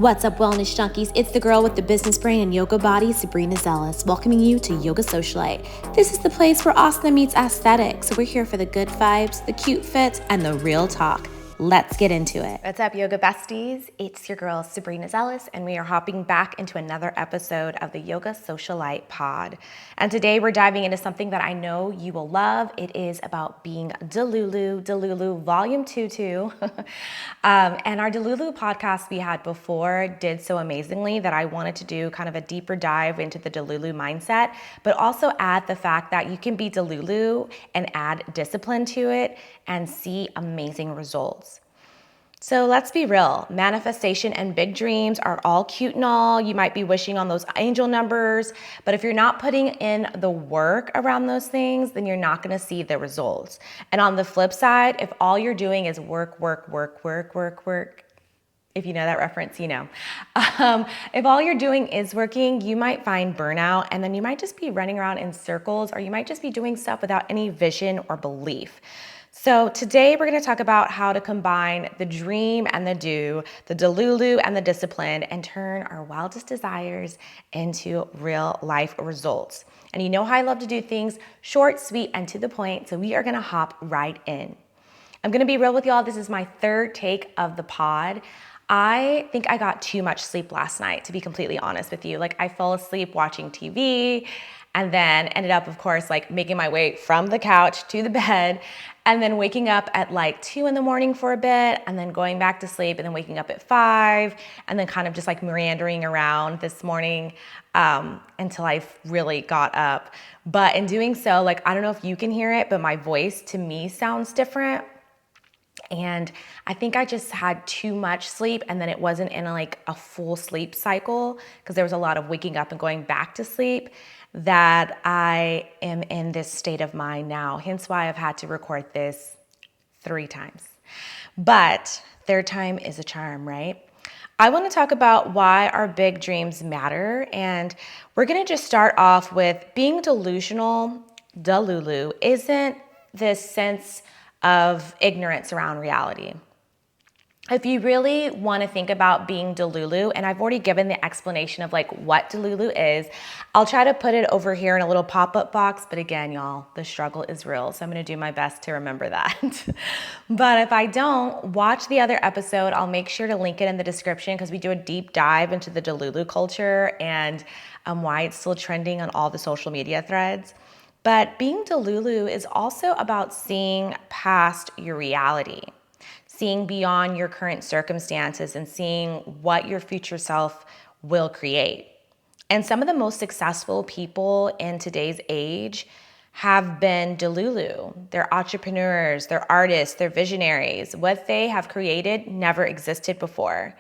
What's up, wellness junkies? It's the girl with the business brain and yoga body, Sabrina Zealous, welcoming you to Yoga Socialite. This is the place where asana meets aesthetic, so we're here for the good vibes, the cute fits, and the real talk. Let's get into it. What's up, yoga besties? It's your girl, Sabrina Zealous, and we are hopping back into another episode of the Yoga Socialite pod. And today we're diving into something that I know you will love. It is about being Delulu, volume 2. And our Delulu podcast we had before did so amazingly that I wanted to do kind of a deeper dive into the Delulu mindset, but also add the fact that you can be Delulu and add discipline to it and see amazing results. So let's be real, manifestation and big dreams are all cute and all. You might be wishing on those angel numbers, but if you're not putting in the work around those things, then you're not gonna see the results. And on the flip side, if all you're doing is work, if you know that reference, you know. If all you're doing is working, you might find burnout, and then you might just be running around in circles, or you might just be doing stuff without any vision or belief. So today we're going to talk about how to combine the dream and the do, the Delulu and the discipline, and turn our wildest desires into real life results. And you know how I love to do things short, sweet, and to the point, so we are going to hop right in. I'm going to be real with y'all. This is my third take of the pod. I think I got too much sleep last night, to be completely honest with you. Like, I fell asleep watching TV and then ended up, of course, like making my way from the couch to the bed and then waking up at like 2 a.m. for a bit and then going back to sleep and then waking up at 5 and then kind of just like meandering around this morning until I really got up. But in doing so, like, I don't know if you can hear it, but my voice to me sounds different. And I think I just had too much sleep, and then it wasn't in a full sleep cycle because there was a lot of waking up and going back to sleep that I am in this state of mind now. Hence why I've had to record this 3 times. But third time is a charm, right? I want to talk about why our big dreams matter, and we're going to just start off with being delusional. Delulu isn't this sense of ignorance around reality. If you really want to think about being Delulu, and I've already given the explanation of like what Delulu is, I'll try to put it over here in a little pop-up box, but again, y'all, the struggle is real, so I'm going to do my best to remember that. But if I don't, watch the other episode. I'll make sure to link it in the description because we do a deep dive into the Delulu culture and why it's still trending on all the social media threads. But being Delulu is also about seeing past your reality, seeing beyond your current circumstances and seeing what your future self will create. And some of the most successful people in today's age have been Delulu. They're entrepreneurs, they're artists, they're visionaries. What they have created never existed before.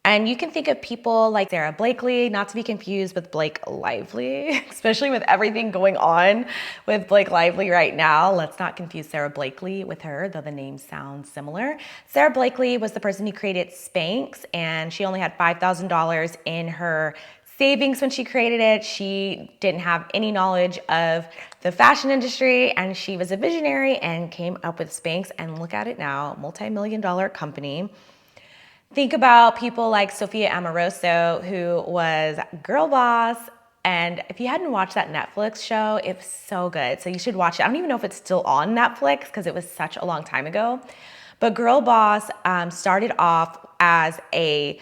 And you can think of people like Sara Blakely, not to be confused with Blake Lively, especially with everything going on with Blake Lively right now. Let's not confuse Sara Blakely with her, though the names sound similar. Sara Blakely was the person who created Spanx, and she only had $5,000 in her savings when she created it. She didn't have any knowledge of the fashion industry, and she was a visionary and came up with Spanx, and look at it now, multi-million-dollar company. Think about people like Sophia Amoruso, who was girl boss. And if you hadn't watched that Netflix show, it was so good. So you should watch it. I don't even know if it's still on Netflix because it was such a long time ago. But Girl Boss started off as a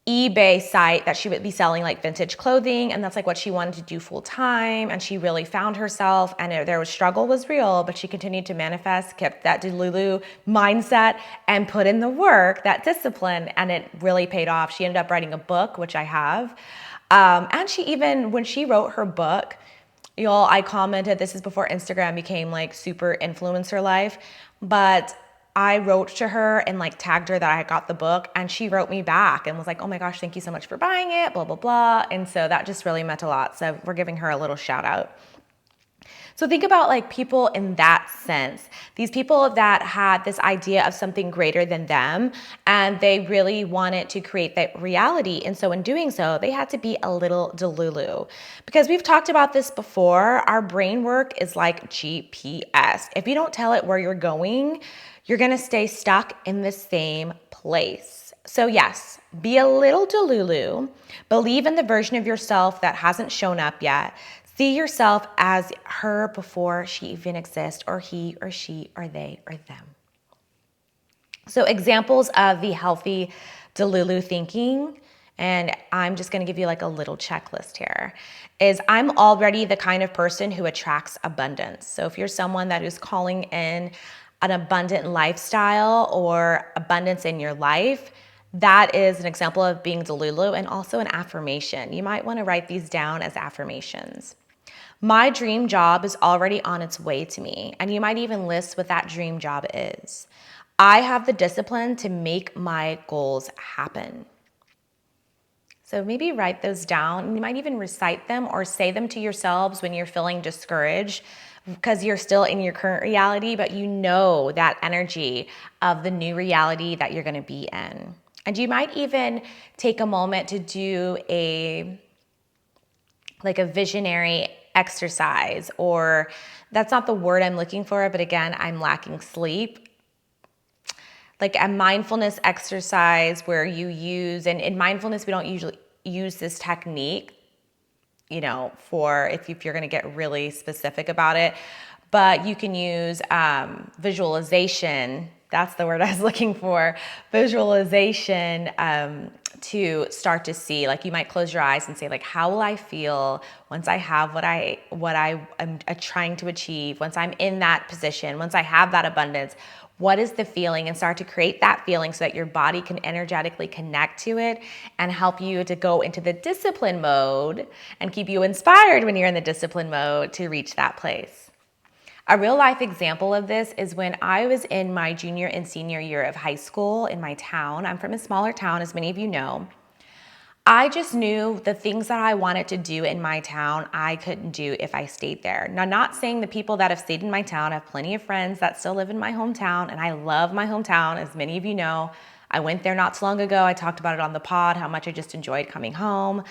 eBay site that she would be selling like vintage clothing, and that's like what she wanted to do full time, and she really found herself, and there was struggle was real, but she continued to manifest, kept that Delulu mindset, and put in the work, that discipline, and it really paid off. She ended up writing a book, which I have, and she even, when she wrote her book, y'all, I commented, this is before Instagram became like super influencer life, but I wrote to her and like tagged her that I got the book, and she wrote me back and was like, oh my gosh, thank you so much for buying it, blah, blah, blah. And so that just really meant a lot. So we're giving her a little shout out. So think about like people in that sense, these people that had this idea of something greater than them, and they really wanted to create that reality. And so in doing so, they had to be a little Delulu, because we've talked about this before. Our brain work is like GPS. If you don't tell it where you're going, you're going to stay stuck in the same place. So yes, be a little Delulu. Believe in the version of yourself that hasn't shown up yet. See yourself as her before she even exists, or he or she or they or them. So examples of the healthy Delulu thinking, and I'm just going to give you like a little checklist here, is I'm already the kind of person who attracts abundance. So if you're someone that is calling in an abundant lifestyle or abundance in your life, that is an example of being Delulu, and also an affirmation. You might want to write these down as affirmations. My dream job is already on its way to me, and you might even list what that dream job is. I have the discipline to make my goals happen. So maybe write those down. You might even recite them or say them to yourselves when you're feeling discouraged, because you're still in your current reality, but you know that energy of the new reality that you're going to be in. And you might even take a moment to do a visionary exercise, or that's not the word I'm looking for, but again, I'm lacking sleep. Like a mindfulness exercise where you use, and in mindfulness, we don't usually use this technique, for if you're going to get really specific about it, but you can use visualization. That's the word I was looking for. Visualization to start to see, like you might close your eyes and say, like, how will I feel once I have what I am trying to achieve, once I'm in that position, once I have that abundance, what is the feeling? And start to create that feeling so that your body can energetically connect to it and help you to go into the discipline mode and keep you inspired when you're in the discipline mode to reach that place. A real life example of this is when I was in my junior and senior year of high school in my town. I'm from a smaller town, as many of you know. I just knew the things that I wanted to do in my town, I couldn't do if I stayed there. Now, not saying the people that have stayed in my town, I have plenty of friends that still live in my hometown, and I love my hometown, as many of you know. I went there not so long ago. I talked about it on the pod, how much I just enjoyed coming home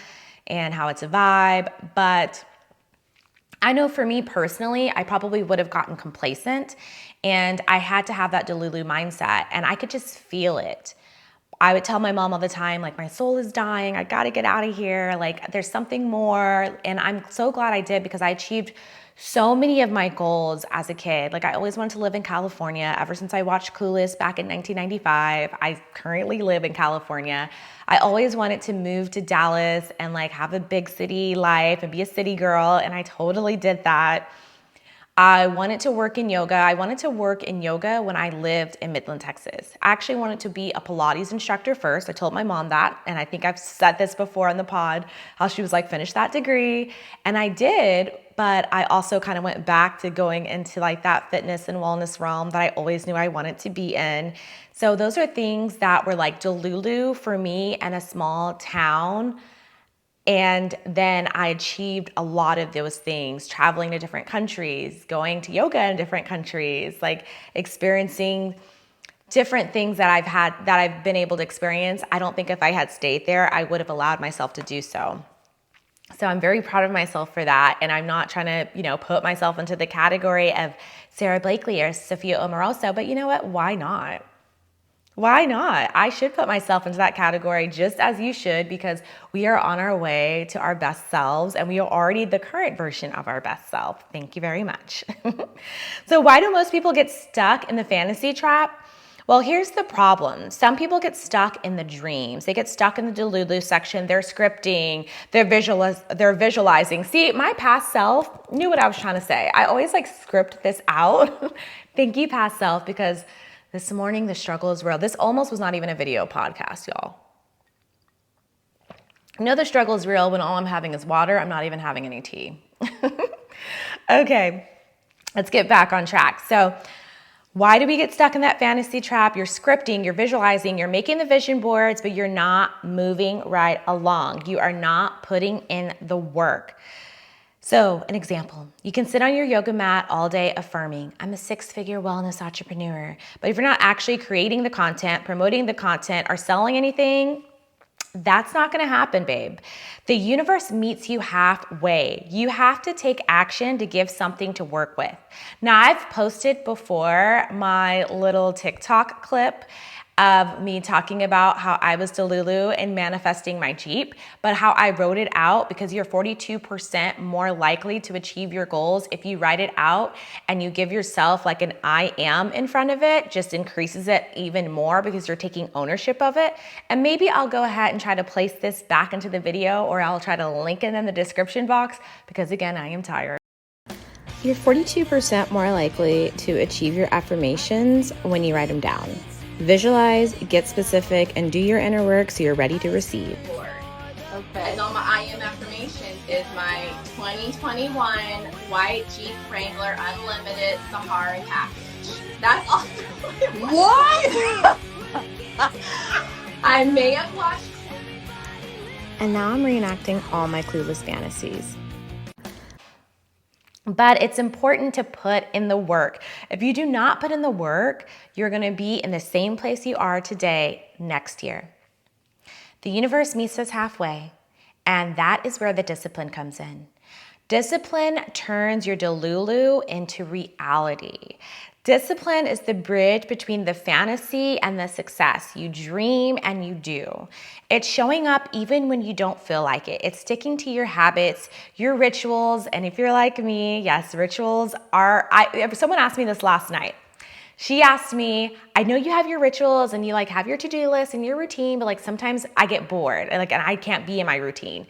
and how it's a vibe. But I know for me personally, I probably would have gotten complacent, and I had to have that Delulu mindset, and I could just feel it. I would tell my mom all the time, like, my soul is dying. I got to get out of here. Like, there's something more. And I'm so glad I did, because I achieved so many of my goals as a kid. Like, I always wanted to live in California ever since I watched Clueless back in 1995. I currently live in California. I always wanted to move to Dallas and like have a big city life and be a city girl. And I totally did that. I wanted to work in yoga. I wanted to work in yoga when I lived in Midland, Texas. I actually wanted to be a Pilates instructor first. I told my mom that, and I think I've said this before on the pod, how she was like, finish that degree. And I did, but I also kind of went back to going into like that fitness and wellness realm that I always knew I wanted to be in. So those are things that were like Delulu for me and a small town. And then I achieved a lot of those things, traveling to different countries, going to yoga in different countries, like experiencing different things that I've been able to experience. I don't think if I had stayed there, I would have allowed myself to do so. So I'm very proud of myself for that. And I'm not trying to, put myself into the category of Sara Blakely or Sophia Amoruso, but you know what? Why not? Why not? I should put myself into that category, just as you should, because we are on our way to our best selves, and we are already the current version of our best self. Thank you very much. So why do most people get stuck in the fantasy trap? Well, here's the problem. Some people get stuck in the dreams. They get stuck in the Delulu section. They're scripting. They're visualizing. See, my past self knew what I was trying to say. I always script this out. Thank you, past self, because this morning, the struggle is real. This almost was not even a video podcast, y'all. I know the struggle is real when all I'm having is water. I'm not even having any tea. Okay, let's get back on track. So why do we get stuck in that fantasy trap? You're scripting, you're visualizing, you're making the vision boards, but you're not moving right along. You are not putting in the work. So an example, you can sit on your yoga mat all day affirming, I'm a 6-figure wellness entrepreneur. But if you're not actually creating the content, promoting the content, or selling anything, that's not going to happen, babe. The universe meets you halfway. You have to take action to give something to work with. Now, I've posted before my little TikTok clip of me talking about how I was Delulu and manifesting my Jeep, but how I wrote it out, because you're 42% more likely to achieve your goals if you write it out and you give yourself like an I am in front of it. Just increases it even more because you're taking ownership of it. And maybe I'll go ahead and try to place this back into the video, or I'll try to link it in the description box, because again, I am tired. You're 42% more likely to achieve your affirmations when you write them down. Visualize, get specific, and do your inner work so you're ready to receive. Okay. And on my I am affirmations is my 2021 white Jeep Wrangler Unlimited Sahara package. That's all. What? I may have watched. And now I'm reenacting all my clueless fantasies. But it's important to put in the work. If you do not put in the work, you're gonna be in the same place you are today next year. The universe meets us halfway, and that is where the discipline comes in. Discipline turns your Delulu into reality. Discipline is the bridge between the fantasy and the success. You dream and you do. It's showing up even when you don't feel like it. It's sticking to your habits, your rituals, and if you're like me, yes, rituals are, someone asked me this last night. She asked me, I know you have your rituals and you like have your to-do list and your routine, but like sometimes I get bored and I can't be in my routine.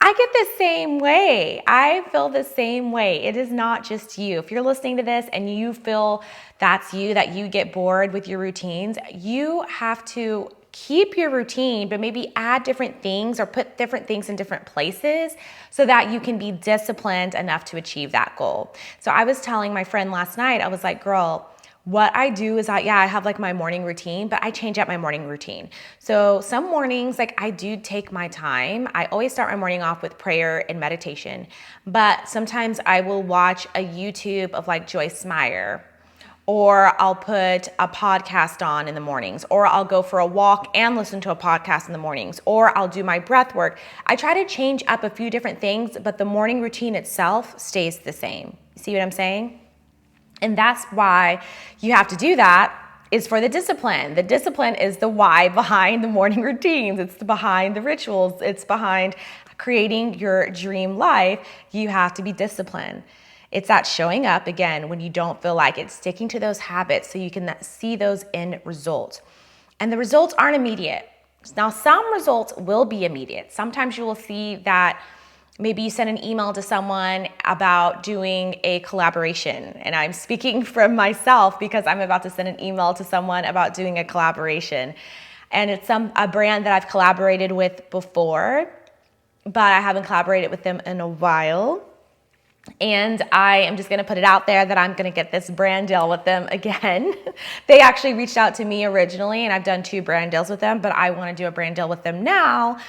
I get the same way. I feel the same way. It is not just you. If you're listening to this and you feel that's you, that you get bored with your routines, you have to keep your routine, but maybe add different things or put different things in different places so that you can be disciplined enough to achieve that goal. So I was telling my friend last night, I was like, girl, what I do is I have like my morning routine, but I change up my morning routine. So some mornings, like I do take my time. I always start my morning off with prayer and meditation, but sometimes I will watch a YouTube of like Joyce Meyer, or I'll put a podcast on in the mornings, or I'll go for a walk and listen to a podcast in the mornings, or I'll do my breath work. I try to change up a few different things, but the morning routine itself stays the same. See what I'm saying? And that's why you have to do that, is for the discipline. The discipline is the why behind the morning routines. It's behind the rituals. It's behind creating your dream life. You have to be disciplined. It's that showing up again when you don't feel like it, sticking to those habits so you can see those end results. And the results aren't immediate. Now, some results will be immediate. Sometimes you will see that maybe you send an email to someone about doing a collaboration. And I'm speaking from myself because I'm about to send an email to someone about doing a collaboration. And it's a brand that I've collaborated with before, but I haven't collaborated with them in a while. And I am just gonna put it out there that I'm gonna get this brand deal with them again. They actually reached out to me originally, and I've done 2 brand deals with them, but I wanna do a brand deal with them now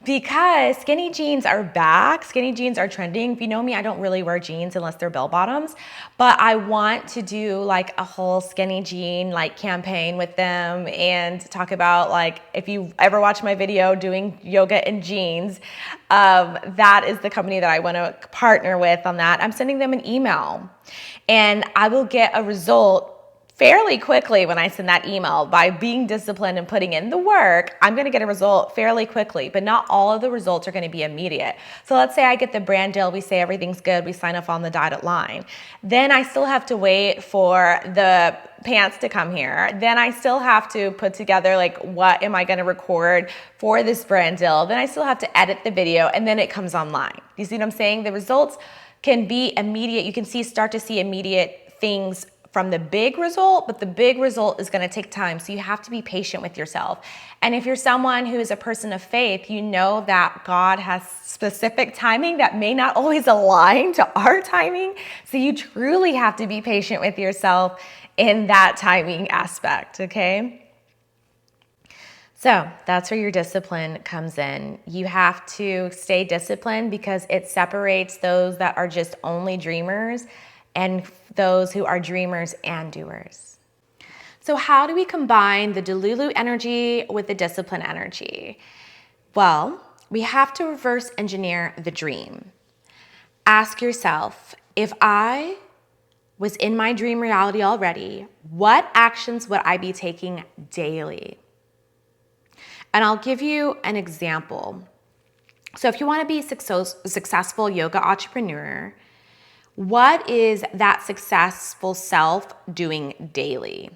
because skinny jeans are back. Skinny jeans are trending. If you know me, I don't really wear jeans unless they're bell bottoms, but I want to do like a whole skinny jean like campaign with them and talk about, like, if you ever watch my video doing yoga in jeans, that is the company that I want to partner with on that. I'm sending them an email and I will get a result fairly quickly when I send that email. By being disciplined and putting in the work, I'm gonna get a result fairly quickly, but not all of the results are gonna be immediate. So let's say I get the brand deal, we say everything's good, we sign off on the dotted line. Then I still have to wait for the pants to come here. Then I still have to put together, like, what am I gonna record for this brand deal? Then I still have to edit the video, and then it comes online. You see what I'm saying? The results can be immediate. You can start to see immediate things from the big result, but the big result is going to take time. So you have to be patient with yourself. And if you're someone who is a person of faith, you know that God has specific timing that may not always align to our timing. So you truly have to be patient with yourself in that timing aspect, okay? So that's where your discipline comes in. You have to stay disciplined because it separates those that are just only dreamers and those who are dreamers and doers. So how do we combine the Delulu energy with the discipline energy? Well, we have to reverse engineer the dream. Ask yourself, if I was in my dream reality already, what actions would I be taking daily? And I'll give you an example. So if you want to be a successful yoga entrepreneur, what is that successful self doing daily?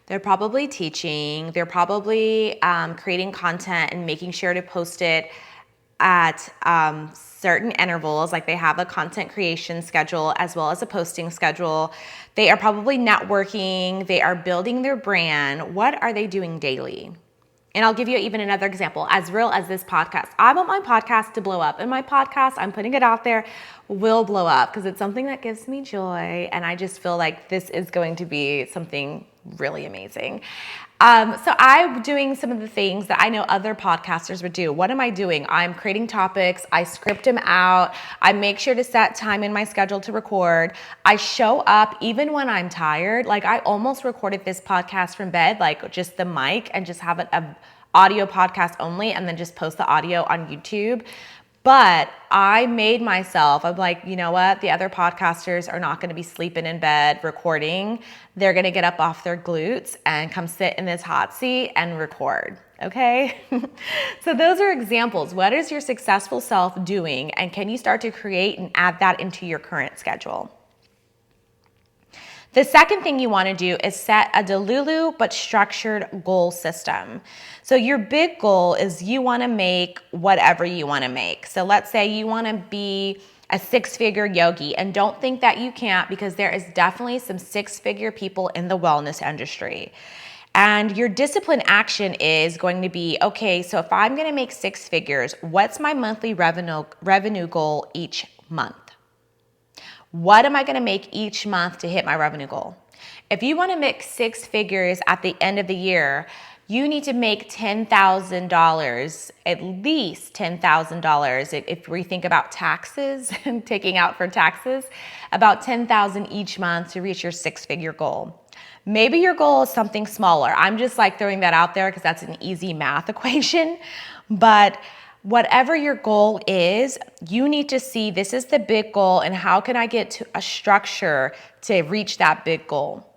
They're probably teaching, they're probably creating content and making sure to post it at certain intervals, like they have a content creation schedule as well as a posting schedule. They are probably networking, they are building their brand. What are they doing daily? And I'll give you even another example, as real as this podcast. I want my podcast to blow up, and my podcast, I'm putting it out there, will blow up because it's something that gives me joy, and I just feel like this is going to be something really amazing. So I'm doing some of the things that I know other podcasters would do. What am I doing? I'm creating topics. I script them out. I make sure to set time in my schedule to record. I show up even when I'm tired. Like I almost recorded this podcast from bed, like just the mic and just have an audio podcast only and then just post the audio on YouTube. But I made myself, I'm like, you know what? The other podcasters are not going to be sleeping in bed recording. They're going to get up off their glutes and come sit in this hot seat and record. Okay? So those are examples. What is your successful self doing? And can you start to create and add that into your current schedule? The second thing you want to do is set a Delulu but structured goal system. So your big goal is you want to make whatever you want to make. So let's say you want to be a six-figure yogi, and don't think that you can't, because there is definitely some six-figure people in the wellness industry. And your discipline action is going to be, okay, so if I'm going to make six figures, what's my monthly revenue goal each month? What am I going to make each month to hit my revenue goal? If you want to make six figures at the end of the year, you need to make $10,000, at least $10,000. If we think about taxes and taking out for taxes, about $10,000 each month to reach your six-figure goal. Maybe your goal is something smaller. I'm just like throwing that out there because that's an easy math equation. But whatever your goal is, you need to see this is the big goal and how can I get to a structure to reach that big goal.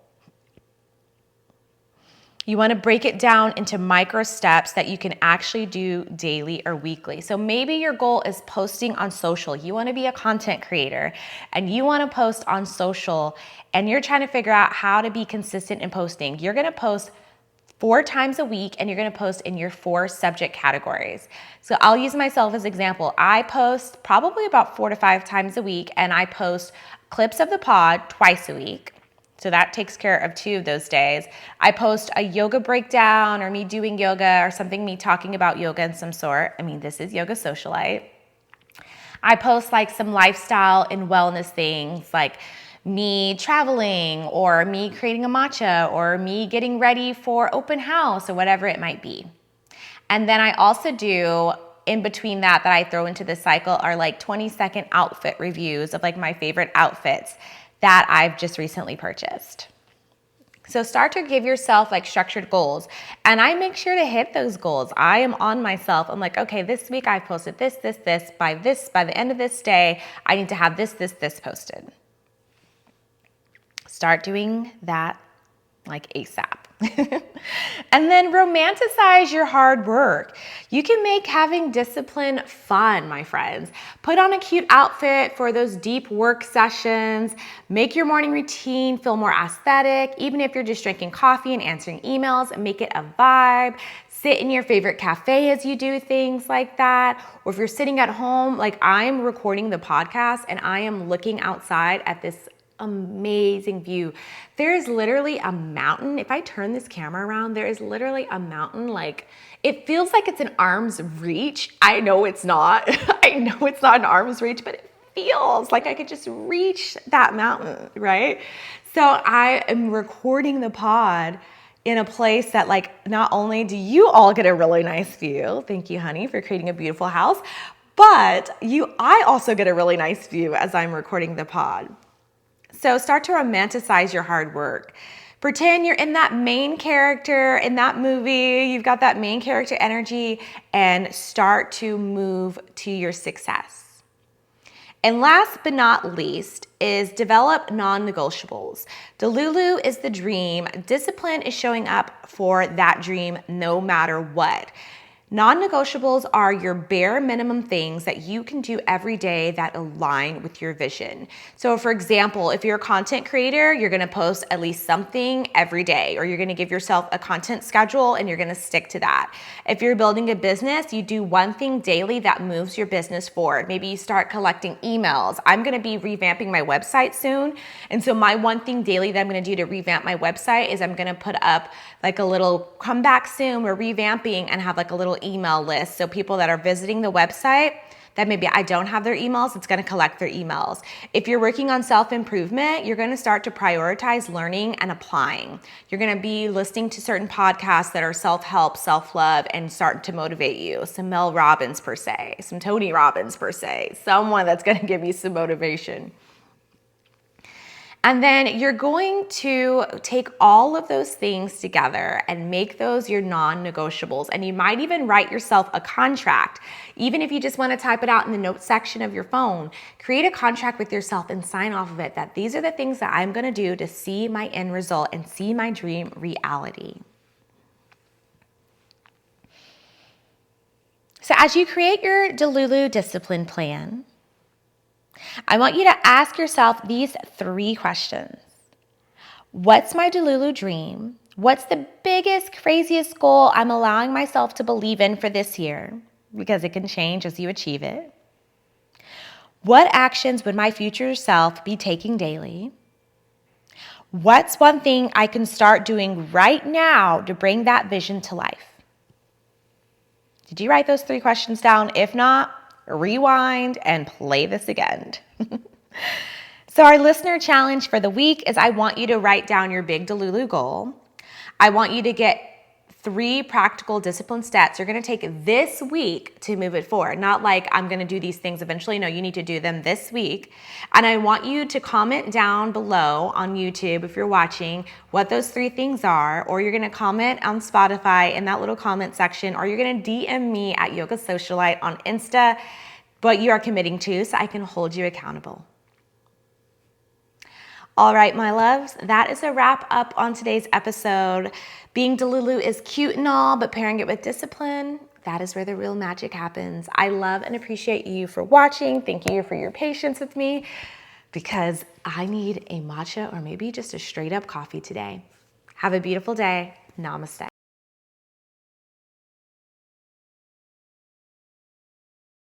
You want to break it down into micro steps that you can actually do daily or weekly. So maybe your goal is posting on social. You want to be a content creator and you want to post on social and you're trying to figure out how to be consistent in posting. You're going to post 4 times a week and you're going to post in your 4 subject categories. So I'll use myself as example. I post probably about 4 to 5 times a week and I post clips of the pod twice a week. So that takes care of 2 of those days. I post a yoga breakdown or me doing yoga or something, me talking about yoga in some sort. I mean, this is Yoga Socialite. I post like some lifestyle and wellness things like me traveling or me creating a matcha or me getting ready for open house or whatever it might be. And then I also do in between that I throw into the cycle are like 20-second outfit reviews of like my favorite outfits that I've just recently purchased. So start to give yourself like structured goals. And I make sure to hit those goals. I am on myself. I'm like, okay, this week I posted this. By the end of this day, I need to have this posted. Start doing that like ASAP. And then romanticize your hard work. You can make having discipline fun, my friends. Put on a cute outfit for those deep work sessions. Make your morning routine feel more aesthetic. Even if you're just drinking coffee and answering emails, make it a vibe. Sit in your favorite cafe as you do things like that. Or if you're sitting at home, like I'm recording the podcast and I am looking outside at this amazing view. There is literally a mountain. If I turn this camera around, there is literally a mountain. Like it feels like it's an arm's reach. I know it's not. I know it's not an arm's reach, but it feels like I could just reach that mountain, right? So I am recording the pod in a place that like not only do you all get a really nice view, thank you honey for creating a beautiful house, but I also get a really nice view as I'm recording the pod. So start to romanticize your hard work. Pretend you're in that main character in that movie. You've got that main character energy and start to move to your success. And last but not least is develop non-negotiables. Delulu is the dream. Discipline is showing up for that dream no matter what. Non-negotiables are your bare minimum things that you can do every day that align with your vision. So for example, if you're a content creator, you're gonna post at least something every day, or you're gonna give yourself a content schedule and you're gonna stick to that. If you're building a business, you do one thing daily that moves your business forward. Maybe you start collecting emails. I'm gonna be revamping my website soon. And so my one thing daily that I'm gonna do to revamp my website is I'm gonna put up like a little come back soon, we're revamping, and have like a little email list. So people that are visiting the website that maybe I don't have their emails, it's gonna collect their emails. If you're working on self-improvement, you're gonna start to prioritize learning and applying. You're gonna be listening to certain podcasts that are self-help, self-love, and start to motivate you. Some Mel Robbins per se, some Tony Robbins per se, someone that's gonna give you some motivation. And then you're going to take all of those things together and make those your non-negotiables. And you might even write yourself a contract. Even if you just want to type it out in the notes section of your phone, create a contract with yourself and sign off of it that these are the things that I'm going to do to see my end result and see my dream reality. So as you create your Delulu discipline plan, I want you to ask yourself these 3 questions. What's my Delulu dream? What's the biggest, craziest goal I'm allowing myself to believe in for this year? Because it can change as you achieve it. What actions would my future self be taking daily? What's one thing I can start doing right now to bring that vision to life? Did you write those 3 questions down? If not, rewind and play this again. So our listener challenge for the week is I want you to write down your big Delulu goal. I want you to get 3 practical discipline steps you're going to take this week to move it forward. Not like I'm going to do these things eventually. No, you need to do them this week. And I want you to comment down below on YouTube if you're watching what those 3 things are, or you're going to comment on Spotify in that little comment section, or you're going to DM me at Yoga Socialite on Insta what you are committing to so I can hold you accountable. All right, my loves, that is a wrap up on today's episode. Being Delulu is cute and all, but pairing it with discipline, that is where the real magic happens. I love and appreciate you for watching. Thank you for your patience with me, because I need a matcha or maybe just a straight up coffee today. Have a beautiful day. Namaste.